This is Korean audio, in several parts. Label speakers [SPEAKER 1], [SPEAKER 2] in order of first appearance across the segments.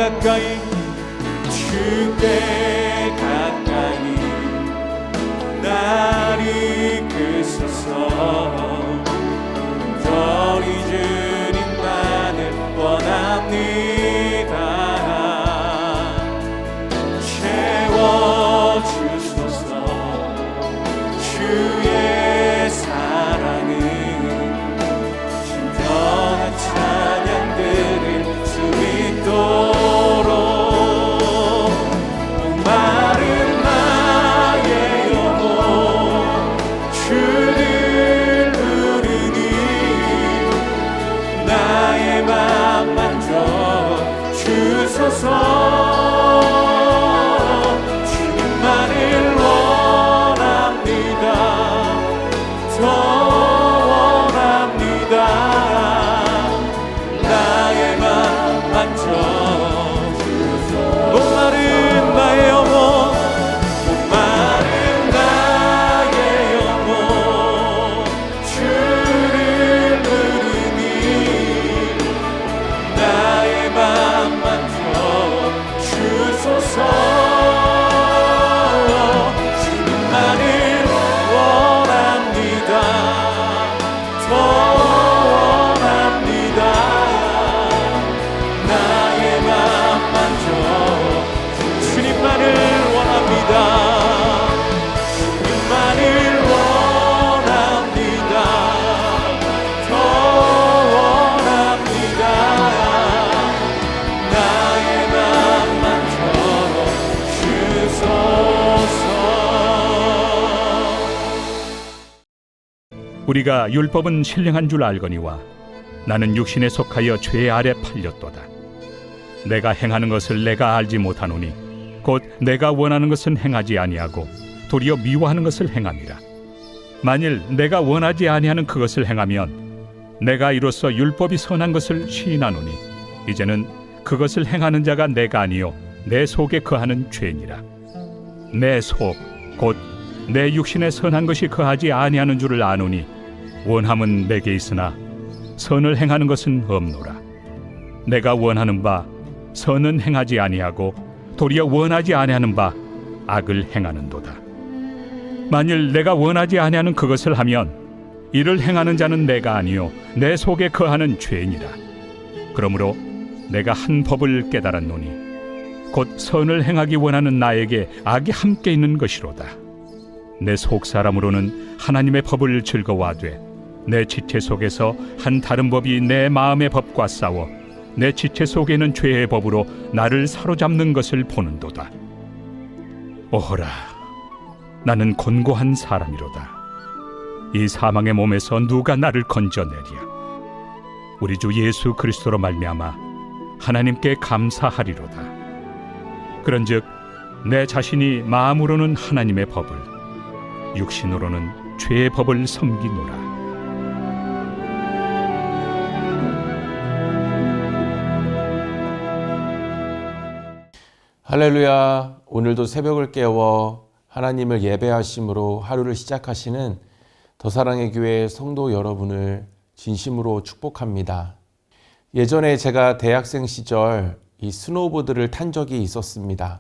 [SPEAKER 1] 가까이 주께 가까이 날 이끄소서. 우리 주님만을 원합니다. 채워주소서. 주의 사랑은 진정한 찬양 드릴 수 있도록 목마른 나의 영혼 주를 부르니 나의 맘 만져 주소서. 주님만을 원합니다. 더 원합니다. 나의 맘 만져 목마른 나의 영혼 목마른 나의 영혼 주를 부르니 나의 맘 만져 주소서. 주님만을 원합니다. 더 원합니다. 나의 맘 만져 주님만을 원합니다. 주님만을 원합니다. 더 원합니다. 나의 맘 만져 주소서.
[SPEAKER 2] 우리가 율법은 신령한 줄 알거니와 나는 육신에 속하여 죄 아래 팔렸도다. 내가 행하는 것을 내가 알지 못하노니 곧 내가 원하는 것은 행하지 아니하고 도리어 미워하는 것을 행함이라. 만일 내가 원하지 아니하는 그것을 행하면 내가 이로써 율법이 선한 것을 시인하노니 이제는 그것을 행하는 자가 내가 아니요 내 속에 거하는 죄니라. 내 속 곧 내 육신에 선한 것이 거하지 아니하는 줄을 아노니 원함은 내게 있으나 선을 행하는 것은 없노라. 내가 원하는 바 선은 행하지 아니하고 도리어 원하지 아니하는 바 악을 행하는도다. 만일 내가 원하지 아니하는 그것을 하면 이를 행하는 자는 내가 아니요 내 속에 거하는 죄니라. 그러므로 내가 한 법을 깨달았노니 곧 선을 행하기 원하는 나에게 악이 함께 있는 것이로다. 내 속사람으로는 하나님의 법을 즐거워하되 내 지체 속에서 한 다른 법이 내 마음의 법과 싸워 내 지체 속에 있는 죄의 법으로 나를 사로잡는 것을 보는도다. 오호라, 나는 곤고한 사람이로다. 이 사망의 몸에서 누가 나를 건져내랴. 우리 주 예수 그리스도로 말미암아 하나님께 감사하리로다. 그런즉 내 자신이 마음으로는 하나님의 법을, 육신으로는 죄의 법을 섬기노라.
[SPEAKER 3] 할렐루야. 오늘도 새벽을 깨워 하나님을 예배하심으로 하루를 시작하시는 더사랑의 교회 성도 여러분을 진심으로 축복합니다. 예전에 제가 대학생 시절 이 스노우보드를 탄 적이 있었습니다.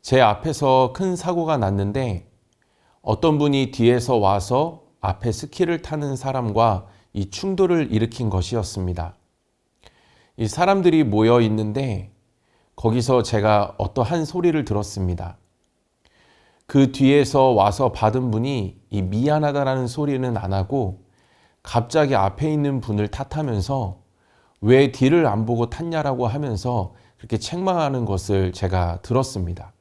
[SPEAKER 3] 제 앞에서 큰 사고가 났는데 어떤 분이 뒤에서 와서 앞에 스키를 타는 사람과 이 충돌을 일으킨 것이었습니다. 이 사람들이 모여 있는데 거기서 제가 어떠한 소리를 들었습니다. 그 뒤에서 와서 받은 분이 이 미안하다라는 소리는 안 하고 갑자기 앞에 있는 분을 탓하면서 왜 뒤를 안 보고 탔냐라고 하면서 그렇게 책망하는 것을 제가 들었습니다.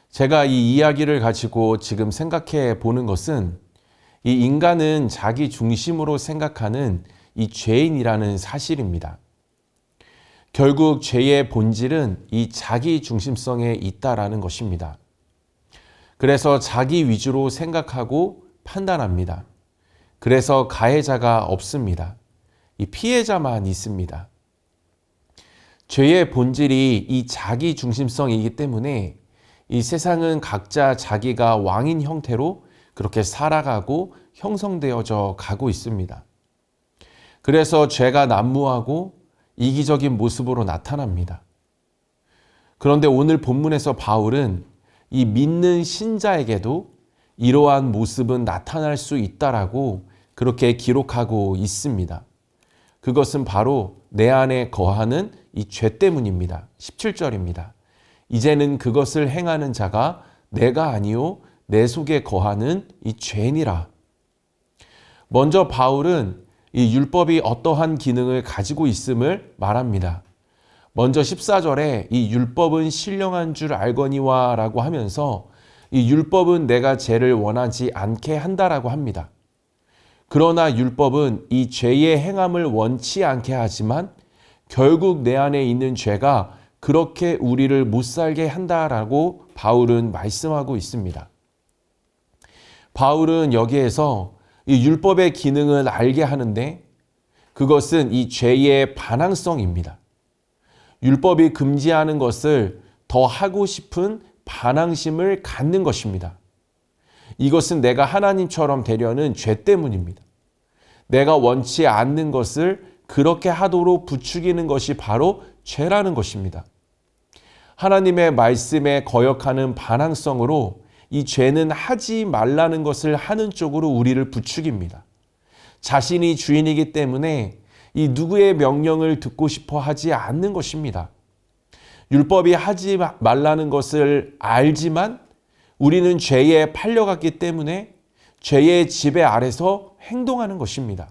[SPEAKER 3] 제가 이 이야기를 가지고 지금 생각해 보는 것은 이 인간은 자기 중심으로 생각하는 이 죄인이라는 사실입니다. 결국 죄의 본질은 이 자기 중심성에 있다라는 것입니다. 그래서 자기 위주로 생각하고 판단합니다. 그래서 가해자가 없습니다. 이 피해자만 있습니다. 죄의 본질이 이 자기 중심성이기 때문에 이 세상은 각자 자기가 왕인 형태로 그렇게 살아가고 형성되어져 가고 있습니다. 그래서 죄가 난무하고 이기적인 모습으로 나타납니다. 그런데 오늘 본문에서 바울은 이 믿는 신자에게도 이러한 모습은 나타날 수 있다라고 그렇게 기록하고 있습니다. 그것은 바로 내 안에 거하는 이 죄 때문입니다. 17절입니다. 이제는 그것을 행하는 자가 내가 아니요 내 속에 거하는 이 죄니라. 먼저 바울은 이 율법이 어떠한 기능을 가지고 있음을 말합니다. 먼저 14절에 이 율법은 신령한 줄 알거니와 라고 하면서 이 율법은 내가 죄를 원하지 않게 한다라고 합니다. 그러나 율법은 이 죄의 행함을 원치 않게 하지만 결국 내 안에 있는 죄가 그렇게 우리를 못 살게 한다라고 바울은 말씀하고 있습니다. 바울은 여기에서 이 율법의 기능을 알게 하는데 그것은 이 죄의 반항성입니다. 율법이 금지하는 것을 더 하고 싶은 반항심을 갖는 것입니다. 이것은 내가 하나님처럼 되려는 죄 때문입니다. 내가 원치 않는 것을 그렇게 하도록 부추기는 것이 바로 죄라는 것입니다. 하나님의 말씀에 거역하는 반항성으로 이 죄는 하지 말라는 것을 하는 쪽으로 우리를 부추깁니다. 자신이 주인이기 때문에 이 누구의 명령을 듣고 싶어 하지 않는 것입니다. 율법이 하지 말라는 것을 알지만 우리는 죄에 팔려갔기 때문에 죄의 지배 아래서 행동하는 것입니다.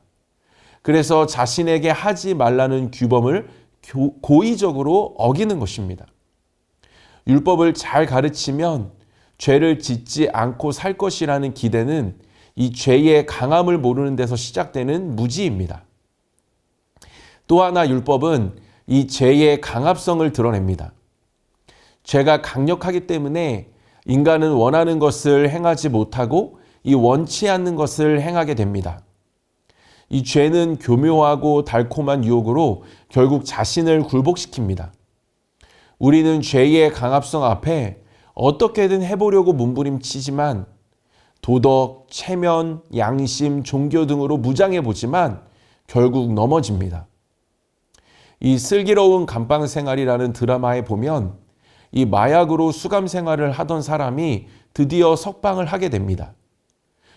[SPEAKER 3] 그래서 자신에게 하지 말라는 규범을 고의적으로 어기는 것입니다. 율법을 잘 가르치면 죄를 짓지 않고 살 것이라는 기대는 이 죄의 강함을 모르는 데서 시작되는 무지입니다. 또 하나 율법은 이 죄의 강압성을 드러냅니다. 죄가 강력하기 때문에 인간은 원하는 것을 행하지 못하고 이 원치 않는 것을 행하게 됩니다. 이 죄는 교묘하고 달콤한 유혹으로 결국 자신을 굴복시킵니다. 우리는 죄의 강압성 앞에 어떻게든 해보려고 몸부림치지만 도덕, 체면, 양심, 종교 등으로 무장해보지만 결국 넘어집니다. 이 슬기로운 감방 생활이라는 드라마에 보면 이 마약으로 수감 생활을 하던 사람이 드디어 석방을 하게 됩니다.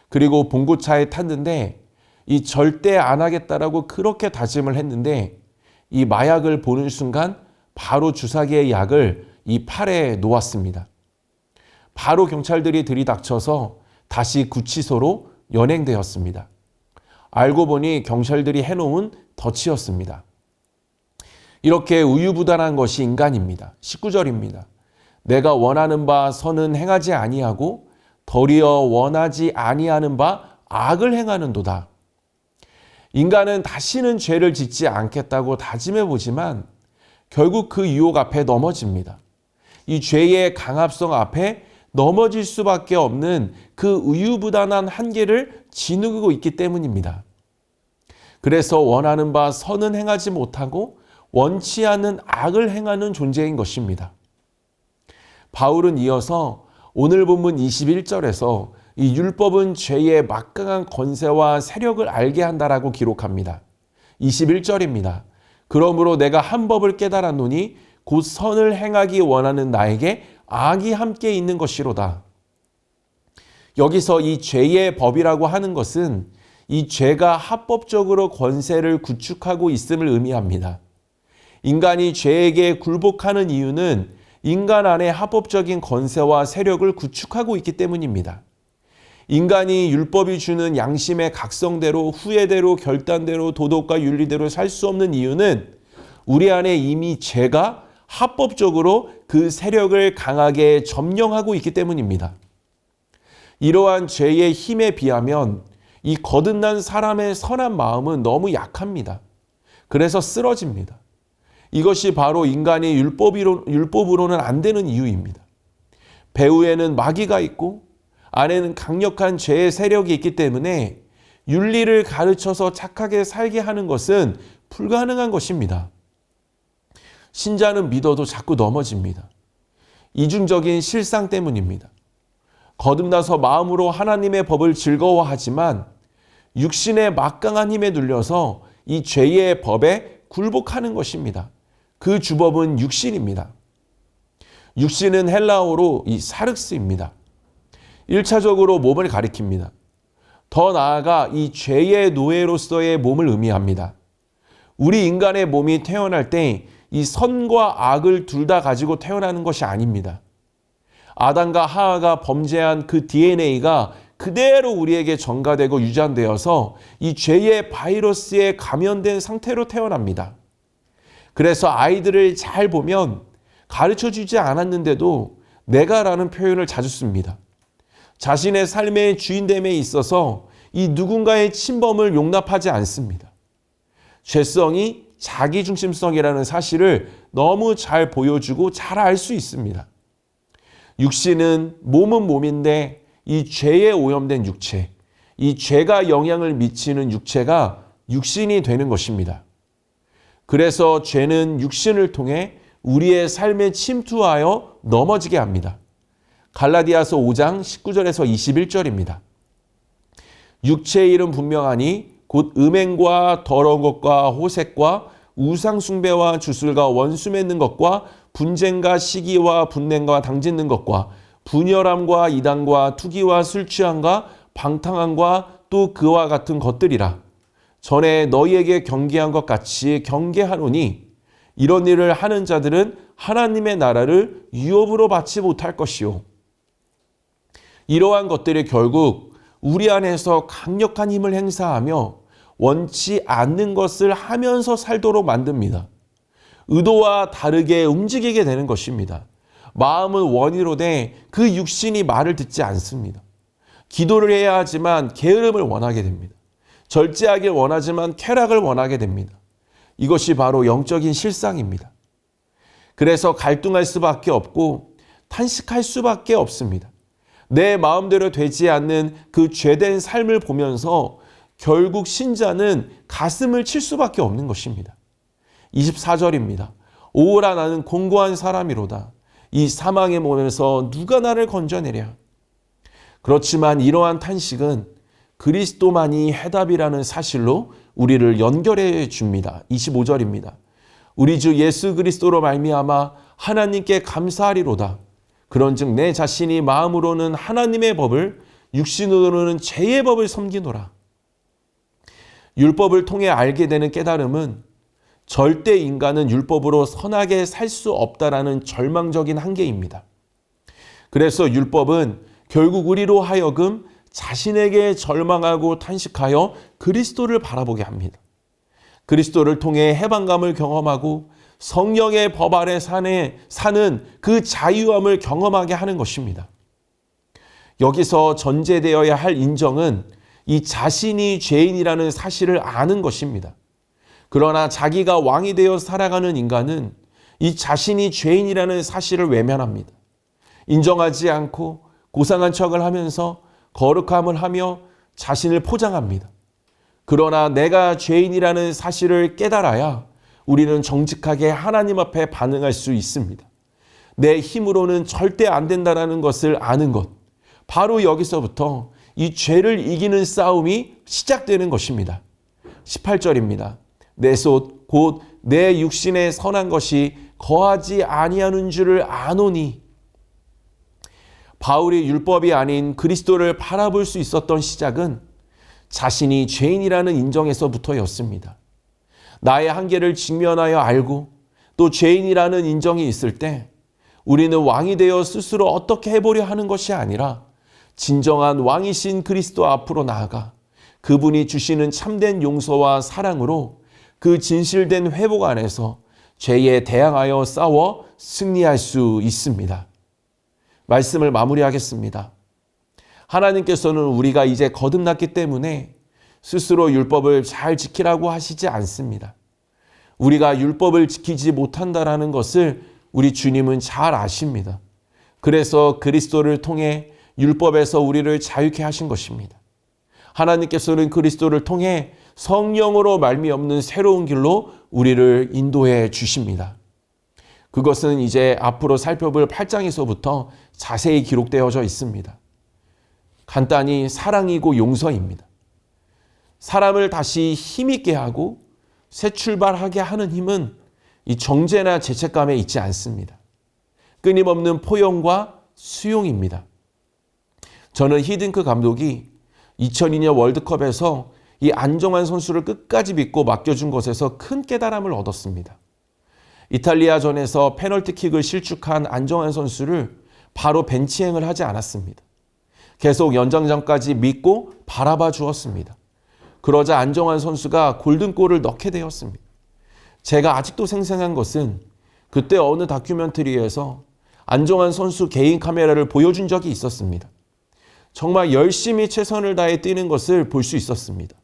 [SPEAKER 3] 그리고 봉고차에 탔는데 이 절대 안 하겠다라고 그렇게 다짐을 했는데 이 마약을 보는 순간 바로 주사기의 약을 이 팔에 놓았습니다. 바로 경찰들이 들이닥쳐서 다시 구치소로 연행되었습니다. 알고 보니 경찰들이 해놓은 덫이었습니다. 이렇게 우유부단한 것이 인간입니다. 19절입니다. 내가 원하는 바 선은 행하지 아니하고 도리어 원하지 아니하는 바 악을 행하는도다. 인간은 다시는 죄를 짓지 않겠다고 다짐해 보지만 결국 그 유혹 앞에 넘어집니다. 이 죄의 강압성 앞에 넘어질 수밖에 없는 그 우유부단한 한계를 지니고 있기 때문입니다. 그래서 원하는 바 선은 행하지 못하고 원치 않는 악을 행하는 존재인 것입니다. 바울은 이어서 오늘 본문 21절에서 이 율법은 죄의 막강한 권세와 세력을 알게 한다라고 기록합니다. 21절입니다. 그러므로 내가 한 법을 깨달았노니 곧 선을 행하기 원하는 나에게 악이 함께 있는 것이로다. 여기서 이 죄의 법이라고 하는 것은 이 죄가 합법적으로 권세를 구축하고 있음을 의미합니다. 인간이 죄에게 굴복하는 이유는 인간 안에 합법적인 권세와 세력을 구축하고 있기 때문입니다. 인간이 율법이 주는 양심의 각성대로, 후회대로, 결단대로, 도덕과 윤리대로 살 수 없는 이유는 우리 안에 이미 죄가 합법적으로 그 세력을 강하게 점령하고 있기 때문입니다. 이러한 죄의 힘에 비하면 이 거듭난 사람의 선한 마음은 너무 약합니다. 그래서 쓰러집니다. 이것이 바로 인간이 율법으로는 안 되는 이유입니다. 배후에는 마귀가 있고 안에는 강력한 죄의 세력이 있기 때문에 윤리를 가르쳐서 착하게 살게 하는 것은 불가능한 것입니다. 신자는 믿어도 자꾸 넘어집니다. 이중적인 실상 때문입니다. 거듭나서 마음으로 하나님의 법을 즐거워하지만 육신의 막강한 힘에 눌려서 이 죄의 법에 굴복하는 것입니다. 그 주법은 육신입니다. 육신은 헬라어로 이 사륵스입니다. 1차적으로 몸을 가리킵니다. 더 나아가 이 죄의 노예로서의 몸을 의미합니다. 우리 인간의 몸이 태어날 때 이 선과 악을 둘 다 가지고 태어나는 것이 아닙니다. 아담과 하와가 범죄한 그 DNA가 그대로 우리에게 전가되고 유전되어서 이 죄의 바이러스에 감염된 상태로 태어납니다. 그래서 아이들을 잘 보면 가르쳐주지 않았는데도 내가라는 표현을 자주 씁니다. 자신의 삶의 주인됨에 있어서 이 누군가의 침범을 용납하지 않습니다. 죄성이 자기중심성이라는 사실을 너무 잘 보여주고 잘 알 수 있습니다. 육신은 몸은 몸인데 이 죄에 오염된 육체, 이 죄가 영향을 미치는 육체가 육신이 되는 것입니다. 그래서 죄는 육신을 통해 우리의 삶에 침투하여 넘어지게 합니다. 갈라디아서 5장 19절에서 21절입니다. 육체의 일은 분명하니 곧 음행과 더러운 것과 호색과 우상 숭배와 주술과 원수 맺는 것과 분쟁과 시기와 분냉과 당짓는 것과 분열함과 이단과 투기와 술 취함과 방탕함과 또 그와 같은 것들이라. 전에 너희에게 경계한 것 같이 경계하노니 이런 일을 하는 자들은 하나님의 나라를 유업으로 받지 못할 것이요. 이러한 것들이 결국 우리 안에서 강력한 힘을 행사하며 원치 않는 것을 하면서 살도록 만듭니다. 의도와 다르게 움직이게 되는 것입니다. 마음은 원이로되 그 육신이 말을 듣지 않습니다. 기도를 해야 하지만 게으름을 원하게 됩니다. 절제하길 원하지만 쾌락을 원하게 됩니다. 이것이 바로 영적인 실상입니다. 그래서 갈등할 수밖에 없고 탄식할 수밖에 없습니다. 내 마음대로 되지 않는 그 죄된 삶을 보면서 결국 신자는 가슴을 칠 수밖에 없는 것입니다. 24절입니다. 오라 나는 공고한 사람이로다. 이 사망의 몸에서 누가 나를 건져내랴. 그렇지만 이러한 탄식은 그리스도만이 해답이라는 사실로 우리를 연결해 줍니다. 25절입니다. 우리 주 예수 그리스도로 말미암아 하나님께 감사하리로다. 그런즉 내 자신이 마음으로는 하나님의 법을 육신으로는 죄의 법을 섬기노라. 율법을 통해 알게 되는 깨달음은 절대 인간은 율법으로 선하게 살 수 없다라는 절망적인 한계입니다. 그래서 율법은 결국 우리로 하여금 자신에게 절망하고 탄식하여 그리스도를 바라보게 합니다. 그리스도를 통해 해방감을 경험하고 성령의 법 아래 사는 그 자유함을 경험하게 하는 것입니다. 여기서 전제되어야 할 인정은 이 자신이 죄인이라는 사실을 아는 것입니다. 그러나 자기가 왕이 되어 살아가는 인간은 이 자신이 죄인이라는 사실을 외면합니다. 인정하지 않고 고상한 척을 하면서 거룩함을 하며 자신을 포장합니다. 그러나 내가 죄인이라는 사실을 깨달아야 우리는 정직하게 하나님 앞에 반응할 수 있습니다. 내 힘으로는 절대 안 된다는 것을 아는 것. 바로 여기서부터 이 죄를 이기는 싸움이 시작되는 것입니다. 18절입니다. 내 솥 곧 내 육신에 선한 것이 거하지 아니하는 줄을 아노니. 바울이 율법이 아닌 그리스도를 바라볼 수 있었던 시작은 자신이 죄인이라는 인정에서부터였습니다. 나의 한계를 직면하여 알고 또 죄인이라는 인정이 있을 때 우리는 왕이 되어 스스로 어떻게 해보려 하는 것이 아니라 진정한 왕이신 그리스도 앞으로 나아가 그분이 주시는 참된 용서와 사랑으로 그 진실된 회복 안에서 죄에 대항하여 싸워 승리할 수 있습니다. 말씀을 마무리하겠습니다. 하나님께서는 우리가 이제 거듭났기 때문에 스스로 율법을 잘 지키라고 하시지 않습니다. 우리가 율법을 지키지 못한다는 것을 우리 주님은 잘 아십니다. 그래서 그리스도를 통해 율법에서 우리를 자유케 하신 것입니다. 하나님께서는 그리스도를 통해 성령으로 말미없는 새로운 길로 우리를 인도해 주십니다. 그것은 이제 앞으로 살펴볼 8장에서부터 자세히 기록되어져 있습니다. 간단히 사랑이고 용서입니다. 사람을 다시 힘있게 하고 새 출발하게 하는 힘은 이 정죄나 죄책감에 있지 않습니다. 끊임없는 포용과 수용입니다. 저는 히딩크 감독이 2002년 월드컵에서 이 안정환 선수를 끝까지 믿고 맡겨준 것에서 큰 깨달음을 얻었습니다. 이탈리아전에서 페널티킥을 실축한 안정환 선수를 바로 벤치행을 하지 않았습니다. 계속 연장전까지 믿고 바라봐 주었습니다. 그러자 안정환 선수가 골든골을 넣게 되었습니다. 제가 아직도 생생한 것은 그때 어느 다큐멘터리에서 안정환 선수 개인 카메라를 보여준 적이 있었습니다. 정말 열심히 최선을 다해 뛰는 것을 볼 수 있었습니다.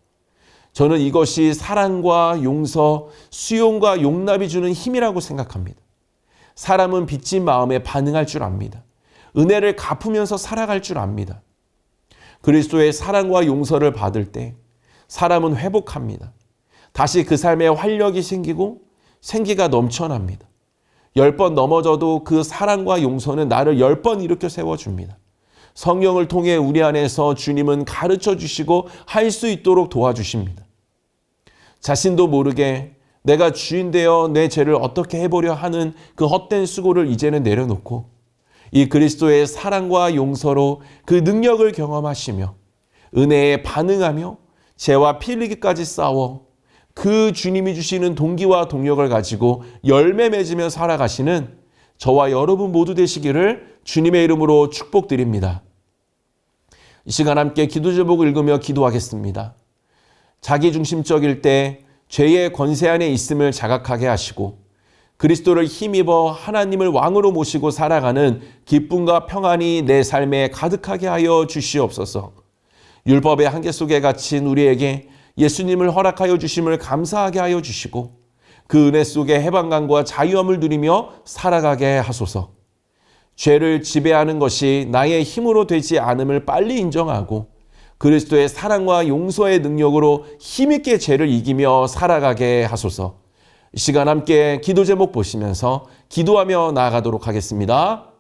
[SPEAKER 3] 저는 이것이 사랑과 용서, 수용과 용납이 주는 힘이라고 생각합니다. 사람은 빚진 마음에 반응할 줄 압니다. 은혜를 갚으면서 살아갈 줄 압니다. 그리스도의 사랑과 용서를 받을 때 사람은 회복합니다. 다시 그 삶에 활력이 생기고 생기가 넘쳐납니다. 10번 넘어져도 그 사랑과 용서는 나를 10번 일으켜 세워줍니다. 성령을 통해 우리 안에서 주님은 가르쳐 주시고 할 수 있도록 도와주십니다. 자신도 모르게 내가 주인 되어 내 죄를 어떻게 해보려 하는 그 헛된 수고를 이제는 내려놓고 이 그리스도의 사랑과 용서로 그 능력을 경험하시며 은혜에 반응하며 죄와 피 흘리기까지 싸워 그 주님이 주시는 동기와 동력을 가지고 열매 맺으며 살아가시는 저와 여러분 모두 되시기를 주님의 이름으로 축복드립니다. 이 시간 함께 기도 제목을 읽으며 기도하겠습니다. 자기중심적일 때 죄의 권세 안에 있음을 자각하게 하시고 그리스도를 힘입어 하나님을 왕으로 모시고 살아가는 기쁨과 평안이 내 삶에 가득하게 하여 주시옵소서. 율법의 한계 속에 갇힌 우리에게 예수님을 허락하여 주심을 감사하게 하여 주시고 그 은혜 속에 해방감과 자유함을 누리며 살아가게 하소서. 죄를 지배하는 것이 나의 힘으로 되지 않음을 빨리 인정하고 그리스도의 사랑과 용서의 능력으로 힘있게 죄를 이기며 살아가게 하소서. 이 시간 함께 기도 제목 보시면서 기도하며 나아가도록 하겠습니다.